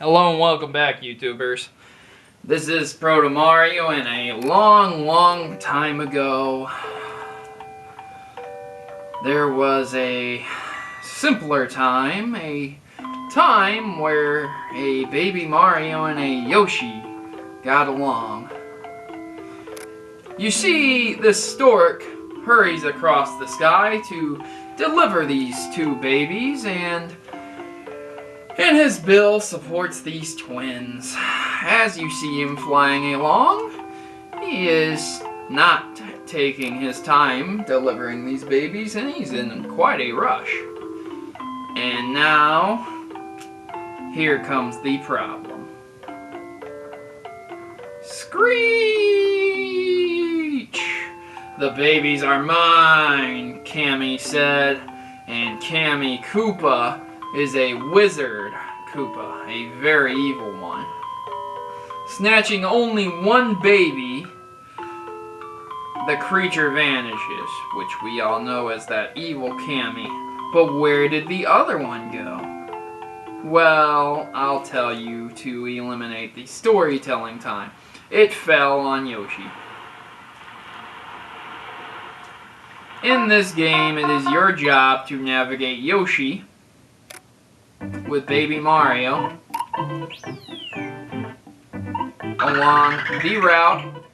Hello and welcome back, YouTubers. This is Protomario, and a long time ago, there was a simpler time, a time where a baby Mario and a Yoshi got along. You see, this stork hurries across the sky to deliver these two babies, and his bill supports these twins. As you see him flying along, he is not taking his time delivering these babies, and he's in quite a rush. And now, here comes the problem. Screech! The babies are mine, Cammy said, and Cammy Koopa is a wizard Koopa, a very evil one. Snatching only one baby, the creature vanishes, which we all know as that evil Cammy. But where did the other one go? Well, I'll tell you to eliminate the storytelling time. It fell on Yoshi. In this game, it is your job to navigate Yoshi with baby Mario along the route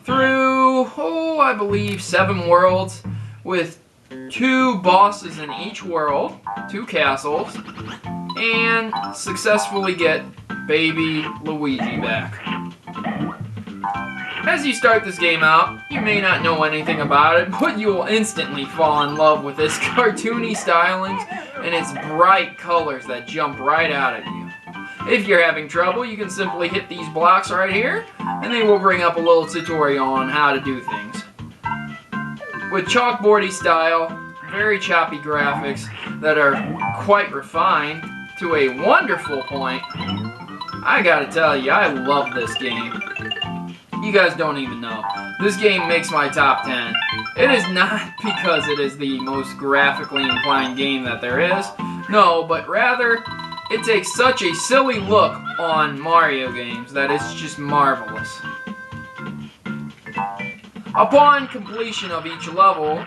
through, I believe 7 worlds with 2 bosses in each world, 2 castles, and successfully get baby Luigi back. As you start this game out, you may not know anything about it, but you will instantly fall in love with its cartoony stylings and its bright colors that jump right out at you. If you're having trouble, you can simply hit these blocks right here, and they will bring up a little tutorial on how to do things. With chalkboardy style, very choppy graphics that are quite refined to a wonderful point, I gotta tell you, I love this game. You guys don't even know. This game makes my top 10. It is not because it is the most graphically inclined game that there is. No, but rather, it takes such a silly look on Mario games that it's just marvelous. Upon completion of each level,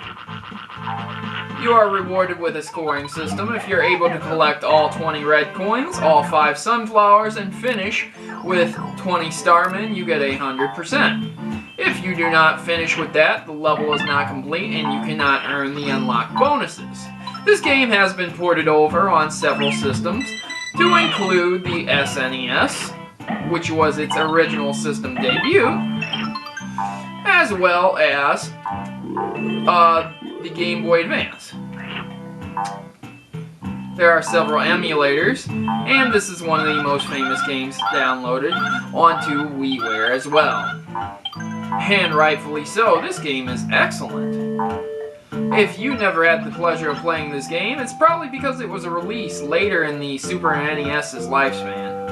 you are rewarded with a scoring system. If you're able to collect all 20 red coins, all 5 sunflowers, and finish with 20 starmen, you get 100%. If you do not finish with that, the level is not complete and you cannot earn the unlocked bonuses. This game has been ported over on several systems, to include the SNES, which was its original system debut, as well as the Game Boy Advance. There are several emulators, and this is one of the most famous games downloaded onto WiiWare as well. And rightfully so, this game is excellent. If you never had the pleasure of playing this game, it's probably because it was released later in the Super NES's lifespan.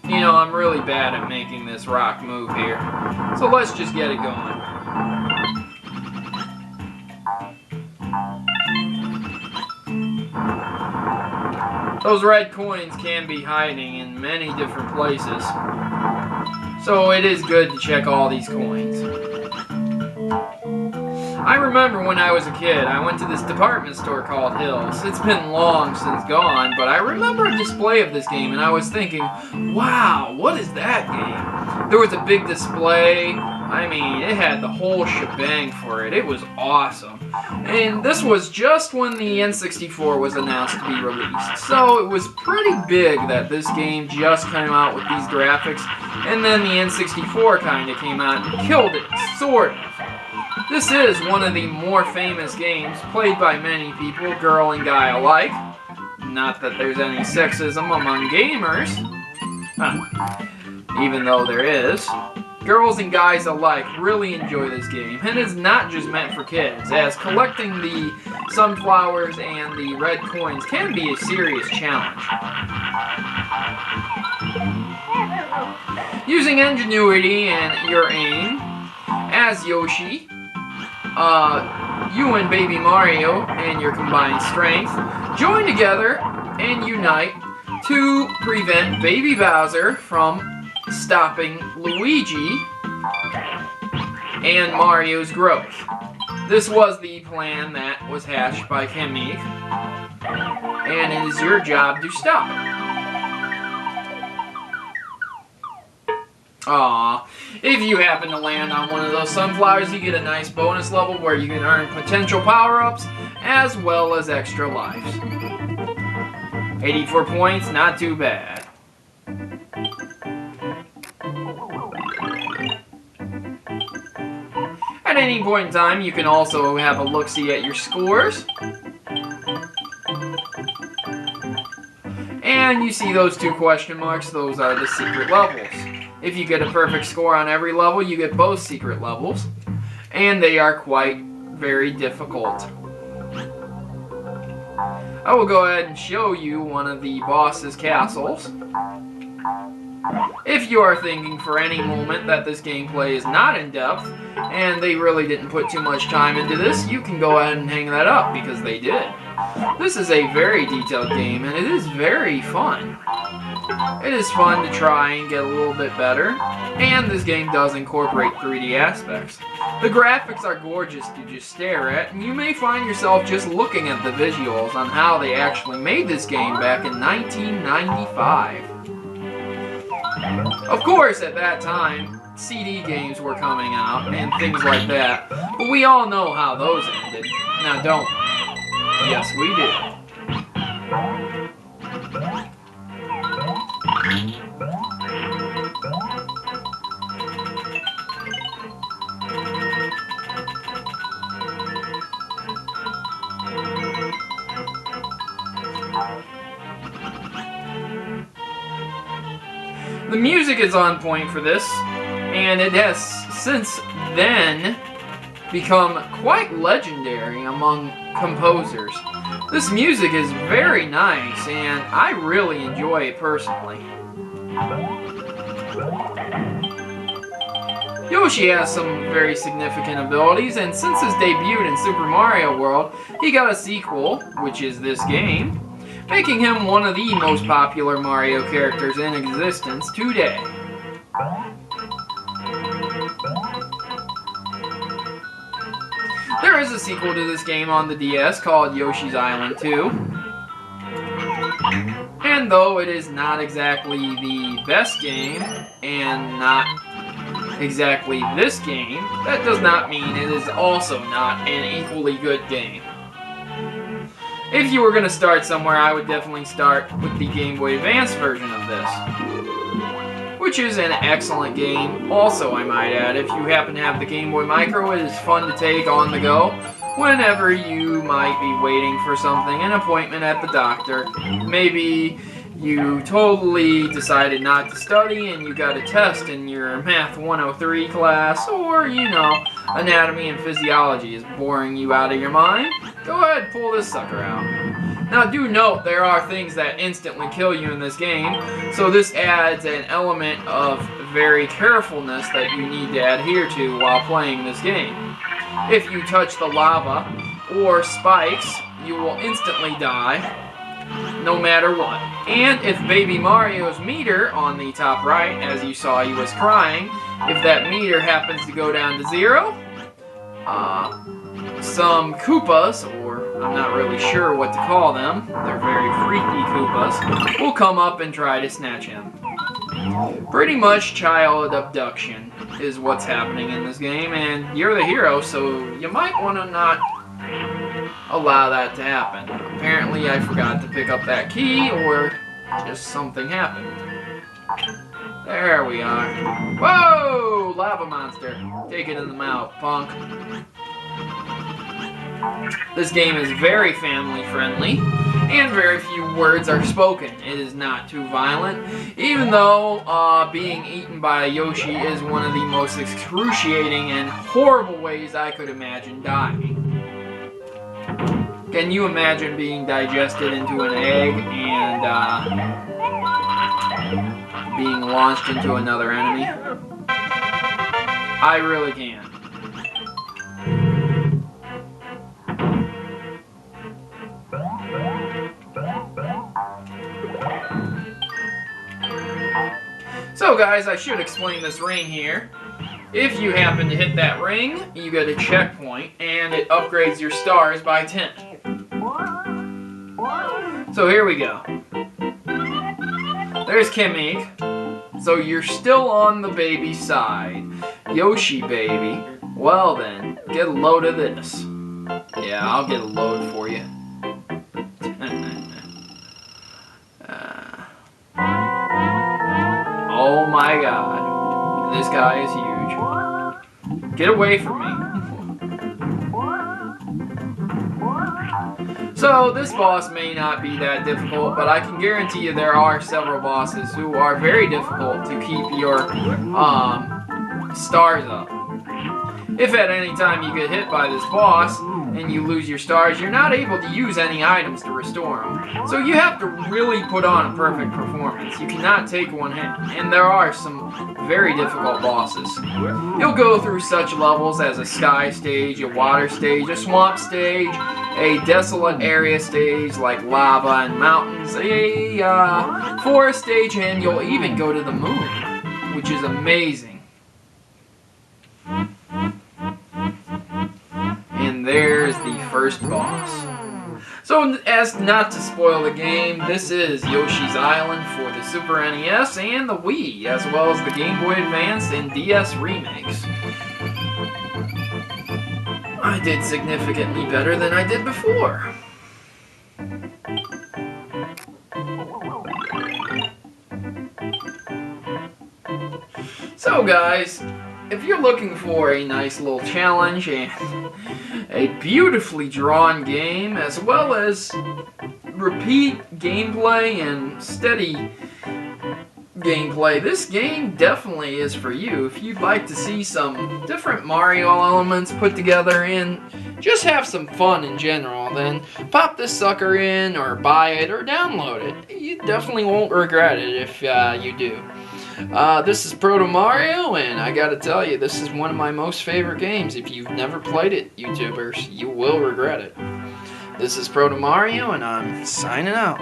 You know, I'm really bad at making this rock move here, so let's just get it going. Those red coins can be hiding in many different places, so it is good to check all these coins. I remember when I was a kid, I went to this department store called Hills. It's been long since gone, but I remember a display of this game, and I was thinking, wow, what is that game? There was a big display. I mean, it had the whole shebang for it. It was awesome. And this was just when the N64 was announced to be released. So it was pretty big that this game just came out with these graphics, and then the N64 kind of came out and killed it, sort of. This is one of the more famous games played by many people, girl and guy alike. Not that there's any sexism among gamers, even though there is. Girls and guys alike really enjoy this game, and it's not just meant for kids, as collecting the sunflowers and the red coins can be a serious challenge. Using ingenuity and your aim, as Yoshi, you and Baby Mario and your combined strength join together and unite to prevent Baby Bowser from stopping Luigi and Mario's growth. This was the plan that was hatched by Kamek, and it is your job to stop it. Aww. If you happen to land on one of those sunflowers, you get a nice bonus level where you can earn potential power-ups as well as extra lives. 84 points, not too bad. At any point in time, you can also have a look-see at your scores. And you see those 2 question marks, those are the secret levels. If you get a perfect score on every level, you get both secret levels, and they are quite very difficult. I will go ahead and show you one of the boss's castles. If you are thinking for any moment that this gameplay is not in depth, and they really didn't put too much time into this, you can go ahead and hang that up, because they did. This is a very detailed game, and it is very fun. It is fun to try and get a little bit better, and this game does incorporate 3D aspects. The graphics are gorgeous to just stare at, and you may find yourself just looking at the visuals on how they actually made this game back in 1995. Of course, at that time, CD games were coming out and things like that, but we all know how those ended. Now don't we? Yes, we did. The music is on point for this, and it has since then become quite legendary among composers. This music is very nice, and I really enjoy it personally. Yoshi has some very significant abilities, and since his debut in Super Mario World, he got a sequel, which is this game, making him one of the most popular Mario characters in existence today. There is a sequel to this game on the DS called Yosshī Island 2. And though it is not exactly the best game, and not exactly this game, that does not mean it is also not an equally good game. If you were going to start somewhere, I would definitely start with the Game Boy Advance version of this, which is an excellent game. Also, I might add, if you happen to have the Game Boy Micro, it is fun to take on the go whenever you might be waiting for something, an appointment at the doctor. Maybe you totally decided not to study and you got a test in your Math 103 class, or, you know, anatomy and physiology is boring you out of your mind. Go ahead and pull this sucker out. Now do note there are things that instantly kill you in this game, so this adds an element of very carefulness that you need to adhere to while playing this game. If you touch the lava or spikes, you will instantly die, no matter what. And if Baby Mario's meter on the top right, as you saw he was crying, if that meter happens to go down to 0, some Koopas, or I'm not really sure what to call them, they're very freaky Koopas, will come up and try to snatch him. Pretty much child abduction is what's happening in this game, and you're the hero, so you might want to not allow that to happen. Apparently I forgot to pick up that key, or just something happened. There we are. Whoa! Lava monster. Take it in the mouth, punk. This game is very family friendly, and very few words are spoken. It is not too violent, even though being eaten by a Yoshi is one of the most excruciating and horrible ways I could imagine dying. Can you imagine being digested into an egg and being launched into another enemy? I really can. So guys, I should explain this ring here. If you happen to hit that ring, you get a checkpoint, and it upgrades your stars by 10. So here we go. There's Kimmy. So you're still on the baby side. Yoshi baby. Well then, get a load of this. Yeah, I'll get a load for you. Oh my god. This guy is huge. Get away from me. So, this boss may not be that difficult, but I can guarantee you there are several bosses who are very difficult to keep your stars up. If at any time you get hit by this boss and you lose your stars, you're not able to use any items to restore them. So you have to really put on a perfect performance. You cannot take one hit, and there are some very difficult bosses. You'll go through such levels as a sky stage, a water stage, a swamp stage, a desolate area stage like lava and mountains, a forest stage, and you'll even go to the moon, which is amazing. And there's the first boss. So, as not to spoil the game, this is Yosshī's Island for the Super NES and the Wii, as well as the Game Boy Advance and DS remakes. I did significantly better than I did before. So guys, if you're looking for a nice little challenge and a beautifully drawn game, as well as repeat gameplay and steady gameplay, this game definitely is for you. If you'd like to see some different Mario elements put together and just have some fun in general, then pop this sucker in or buy it or download it. You definitely won't regret it if you do. This is Protomario, and I gotta tell you, this is one of my most favorite games. If you've never played it, YouTubers, you will regret it. This is Protomario, and I'm signing out.